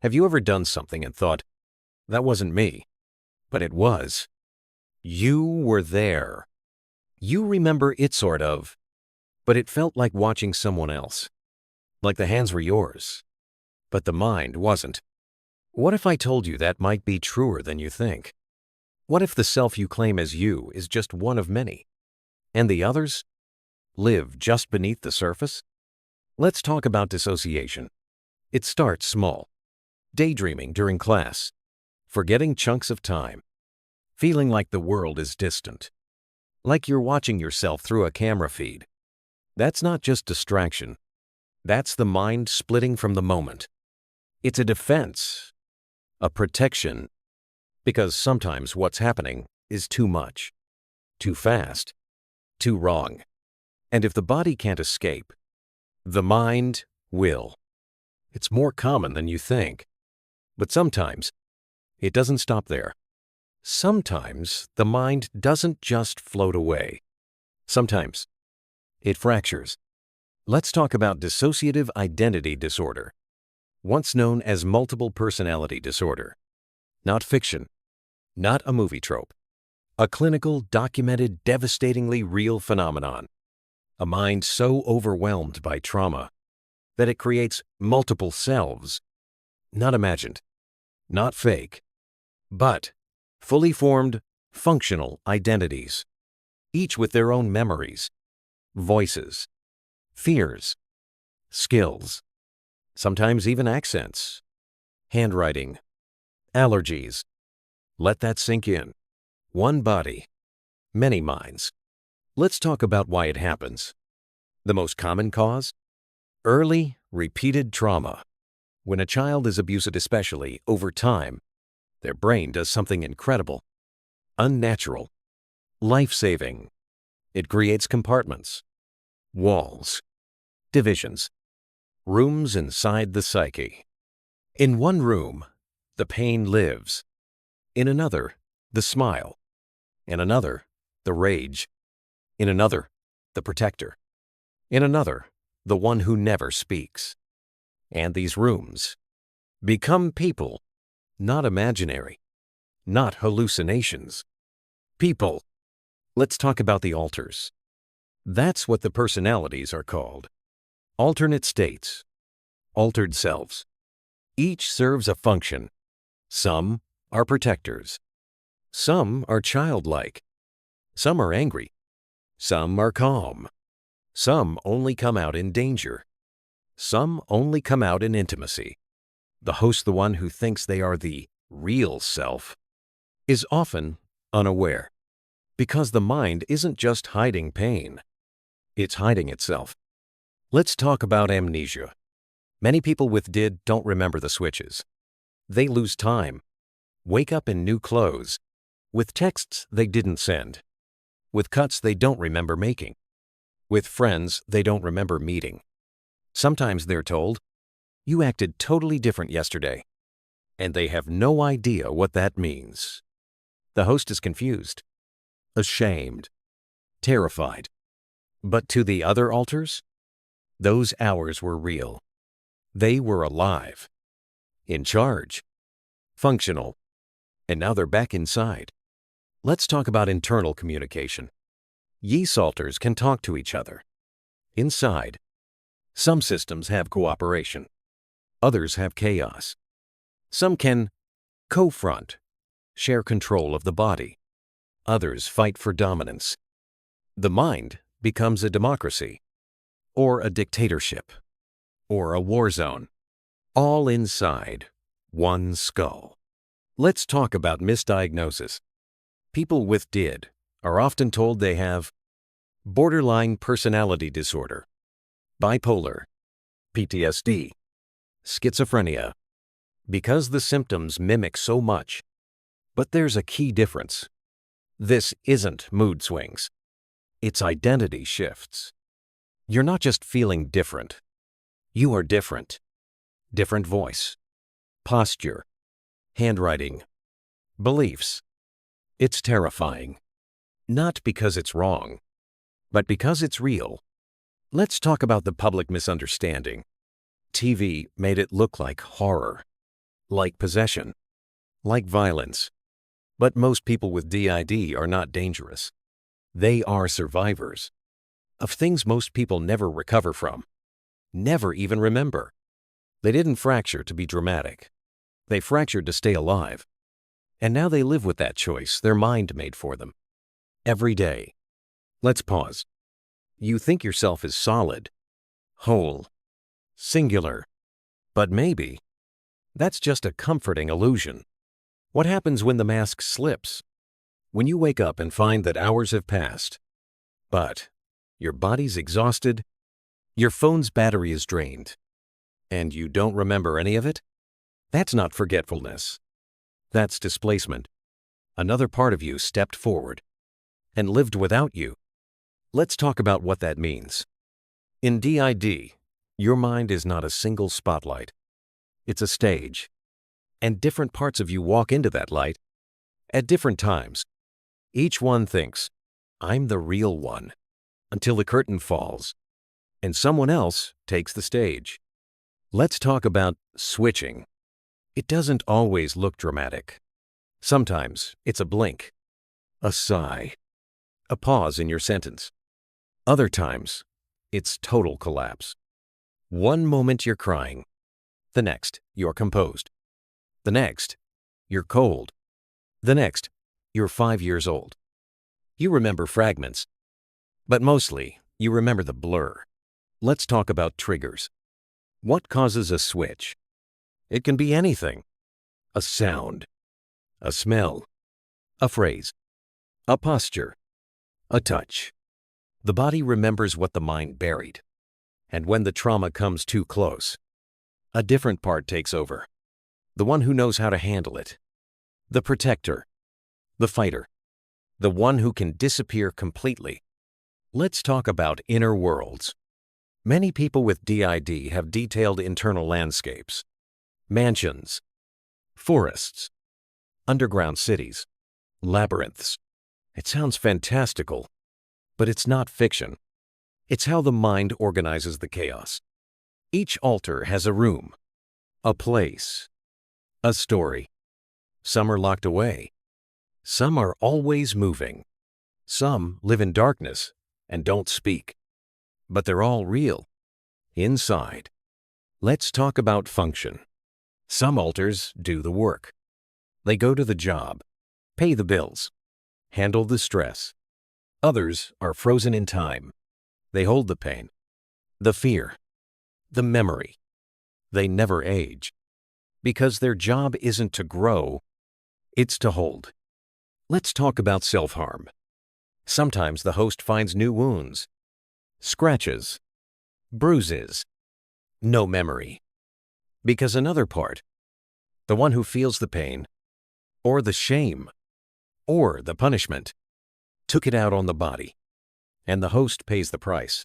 Have you ever done something and thought, that wasn't me, but it was? You were there. You remember it sort of, but it felt like watching someone else. Like the hands were yours, but the mind wasn't. What if I told you that might be truer than you think? What if the self you claim as you is just one of many, and the others live just beneath the surface? Let's talk about dissociation. It starts small. Daydreaming during class, forgetting chunks of time, feeling like the world is distant, like you're watching yourself through a camera feed. That's not just distraction. That's the mind splitting from the moment. It's a defense, a protection, because sometimes what's happening is too much, too fast, too wrong. And if the body can't escape, the mind will. It's more common than you think. But sometimes it doesn't stop there. Sometimes the mind doesn't just float away. Sometimes it fractures. Let's talk about dissociative identity disorder, once known as multiple personality disorder. Not fiction, not a movie trope. A clinical, documented, devastatingly real phenomenon. A mind so overwhelmed by trauma that it creates multiple selves. Not imagined, not fake, but fully formed, functional identities, each with their own memories, voices, fears, skills, sometimes even accents, handwriting, allergies. Let that sink in. One body, many minds. Let's talk about why it happens. The most common cause? Early, repeated trauma. When a child is abused, especially over time, their brain does something incredible, unnatural, life-saving. It creates compartments, walls, divisions, rooms inside the psyche. In one room, the pain lives. In another, the smile. In another, the rage. In another, the protector. In another, the one who never speaks. And these rooms become people, not imaginary, not hallucinations. People. Let's talk about the alters. That's what the personalities are called. Alternate states, altered selves. Each serves a function. Some are protectors. Some are childlike. Some are angry. Some are calm. Some only come out in danger. Some only come out in intimacy. The host, the one who thinks they are the real self, is often unaware, because the mind isn't just hiding pain, it's hiding itself. Let's talk about amnesia. Many people with DID don't remember the switches. They lose time, wake up in new clothes, with texts they didn't send, with cuts they don't remember making, with friends they don't remember meeting. Sometimes they're told, "You acted totally different yesterday," and they have no idea what that means. The host is confused, ashamed, terrified. But to the other alters, those hours were real. They were alive, in charge, functional, and now they're back inside. Let's talk about internal communication. Yeast alters can talk to each other. Inside, some systems have cooperation. Others have chaos. Some can co-front, share control of the body. Others fight for dominance. The mind becomes a democracy, or a dictatorship, or a war zone, all inside one skull. Let's talk about misdiagnosis. People with DID are often told they have borderline personality disorder, bipolar, PTSD, schizophrenia, because the symptoms mimic so much. But there's a key difference. This isn't mood swings. It's identity shifts. You're not just feeling different. You are different. Different voice, posture, handwriting, beliefs. It's terrifying. Not because it's wrong, but because it's real. Let's talk about the public misunderstanding. TV made it look like horror. like possession, like violence. But most people with DID are not dangerous. They are survivors of things most people never recover from, never even remember. They didn't fracture to be dramatic. They fractured to stay alive. And now they live with that choice their mind made for them. Every day. Let's pause. You think yourself is solid, whole, singular. But maybe that's just a comforting illusion. What happens when the mask slips? When you wake up and find that hours have passed, but your body's exhausted, your phone's battery is drained, and you don't remember any of it? That's not forgetfulness. That's displacement. Another part of you stepped forward and lived without you. Let's talk about what that means. In DID, your mind is not a single spotlight. It's a stage. And different parts of you walk into that light at different times. Each one thinks, I'm the real one, until the curtain falls, and someone else takes the stage. Let's talk about switching. It doesn't always look dramatic. Sometimes it's a blink, a sigh, a pause in your sentence. Other times, it's total collapse. One moment you're crying. The next, you're composed. The next, you're cold. The next, you're 5 years old. You remember fragments, but mostly you remember the blur. Let's talk about triggers. What causes a switch? It can be anything. A sound, a smell, a phrase, a posture, a touch. The body remembers what the mind buried. And when the trauma comes too close, a different part takes over. The one who knows how to handle it. The protector. The fighter. The one who can disappear completely. Let's talk about inner worlds. Many people with DID have detailed internal landscapes. Mansions. Forests. Underground cities. Labyrinths. It sounds fantastical, but it's not fiction. It's how the mind organizes the chaos. Each altar has a room, a place, a story. Some are locked away. Some are always moving. Some live in darkness and don't speak. But they're all real. Inside. Let's talk about function. Some altars do the work. They go to the job, pay the bills, handle the stress. Others are frozen in time. They hold the pain, the fear, the memory. They never age. Because their job isn't to grow, it's to hold. Let's talk about self-harm. Sometimes the host finds new wounds, scratches, bruises, no memory. Because another part, the one who feels the pain, or the shame, or the punishment, took it out on the body, and the host pays the price.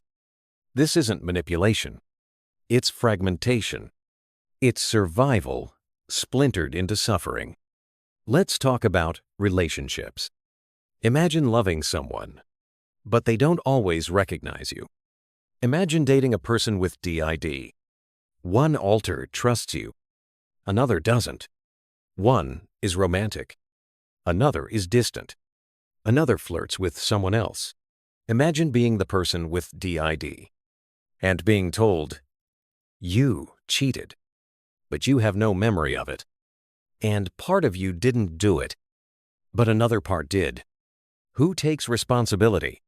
This isn't manipulation. It's fragmentation. It's survival splintered into suffering. Let's talk about relationships. Imagine loving someone, but they don't always recognize you. Imagine dating a person with DID. One alter trusts you, another doesn't. One is romantic, another is distant, another flirts with someone else. Imagine being the person with DID and being told, you cheated, but you have no memory of it. And part of you didn't do it, but another part did. Who takes responsibility?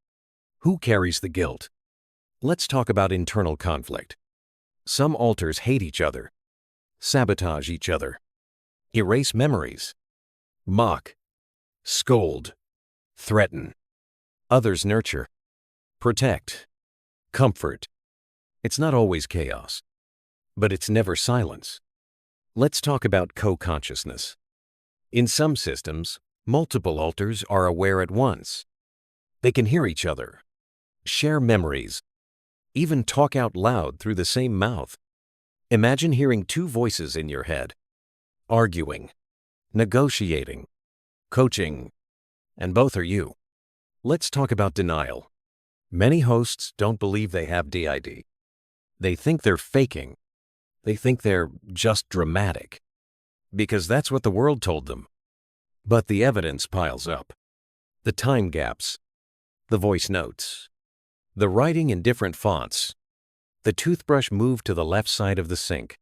Who carries the guilt? Let's talk about internal conflict. Some alters hate each other, sabotage each other, erase memories, mock, scold, threaten. Others nurture, protect, comfort. It's not always chaos, but it's never silence. Let's talk about co-consciousness. In some systems, multiple alters are aware at once. They can hear each other, share memories, even talk out loud through the same mouth. Imagine hearing two voices in your head, arguing, negotiating, coaching, and both are you. Let's talk about denial. Many hosts don't believe they have DID. They think they're faking. They think they're just dramatic. because that's what the world told them. But the evidence piles up. The time gaps, the voice notes, the writing in different fonts, the toothbrush moved to the left side of the sink.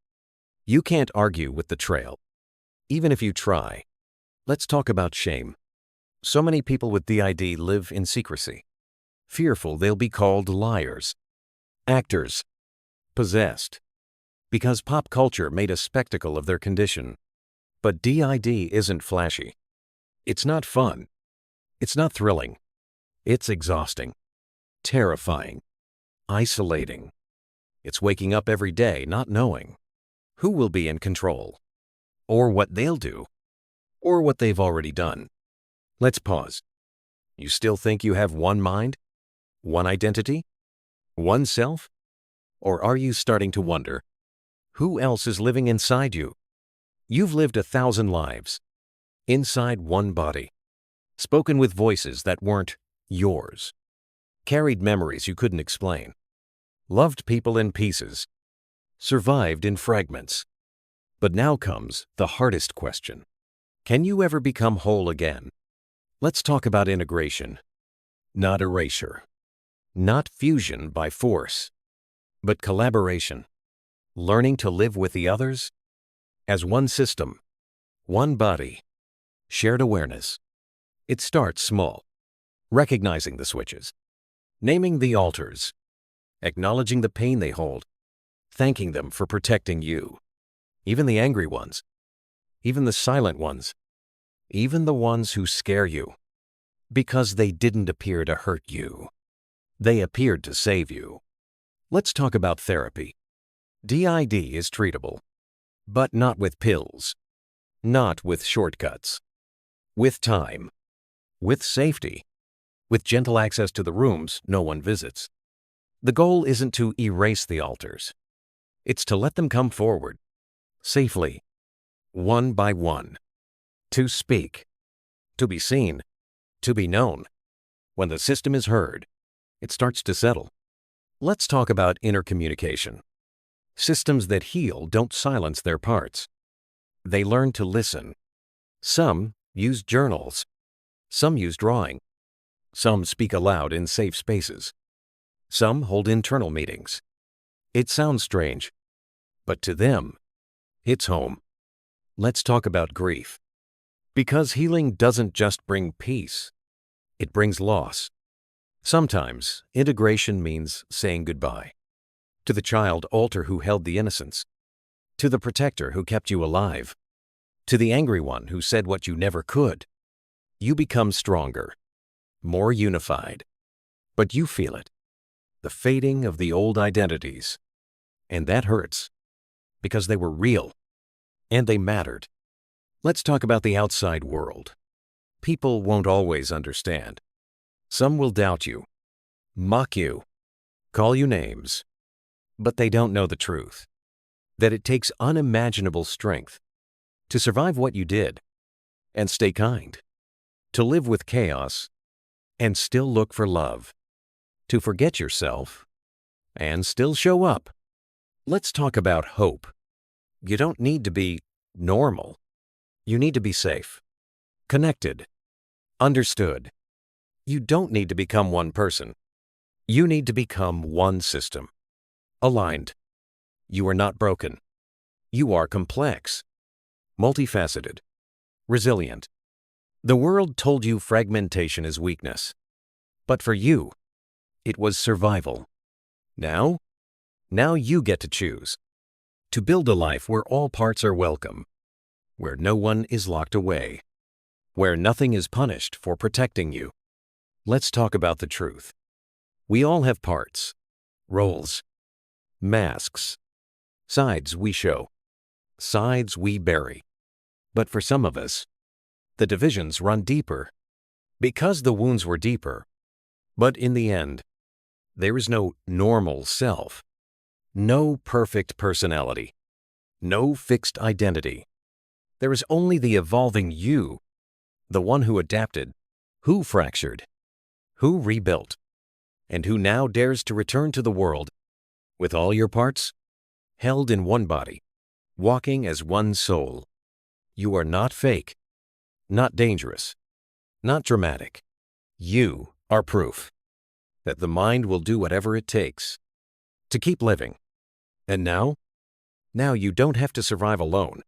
You can't argue with the trail, even if you try. Let's talk about shame. So many people with DID live in secrecy, fearful they'll be called liars, actors, possessed, because pop culture made a spectacle of their condition. But DID isn't flashy. It's not fun. It's not thrilling. It's exhausting, terrifying, isolating. It's waking up every day not knowing who will be in control, or what they'll do, or what they've already done. Let's pause. You still think you have one mind, one identity, one self? Or are you starting to wonder, who else is living inside you? You've lived 1,000 lives, inside one body, spoken with voices that weren't yours, carried memories you couldn't explain, loved people in pieces, survived in fragments. But now comes the hardest question. Can you ever become whole again? Let's talk about integration, not erasure, not fusion by force, but collaboration, learning to live with the others as one system, one body, shared awareness. It starts small, recognizing the switches, naming the alters, acknowledging the pain they hold, thanking them for protecting you, even the angry ones, even the silent ones, even the ones who scare you, because they didn't appear to hurt you. They appeared to save you. Let's talk about therapy. DID is treatable, but not with pills, not with shortcuts, with time, with safety, with gentle access to the rooms no one visits. The goal isn't to erase the alters. It's to let them come forward, safely, one by one, to speak, to be seen, to be known. When the system is heard, it starts to settle. Let's talk about inner communication. Systems that heal don't silence their parts. They learn to listen. Some use journals. Some use drawing. Some speak aloud in safe spaces. Some hold internal meetings. It sounds strange, but to them, it's home. Let's talk about grief. Because healing doesn't just bring peace, it brings loss. Sometimes integration means saying goodbye to the child alter who held the innocence, to the protector who kept you alive, to the angry one who said what you never could. You become stronger, more unified, but you feel it, the fading of the old identities. And that hurts, because they were real, and they mattered. Let's talk about the outside world. People won't always understand. Some will doubt you, mock you, call you names, but they don't know the truth, that it takes unimaginable strength to survive what you did and stay kind, to live with chaos and still look for love, to forget yourself and still show up. Let's talk about hope. You don't need to be normal. You need to be safe, connected, understood. You don't need to become one person. You need to become one system, aligned. You are not broken. You are complex, multifaceted, resilient. The world told you fragmentation is weakness, but for you, it was survival. Now you get to choose. To build a life where all parts are welcome, where no one is locked away, where nothing is punished for protecting you. Let's talk about the truth. We all have parts, roles, masks, sides we show, sides we bury. But for some of us, the divisions run deeper because the wounds were deeper. But in the end, there is no normal self, no perfect personality, no fixed identity. There is only the evolving you, the one who adapted, who fractured, who rebuilt, and who now dares to return to the world with all your parts held in one body, walking as one soul. You are not fake, not dangerous, not dramatic. You are proof that the mind will do whatever it takes to keep living. And now you don't have to survive alone.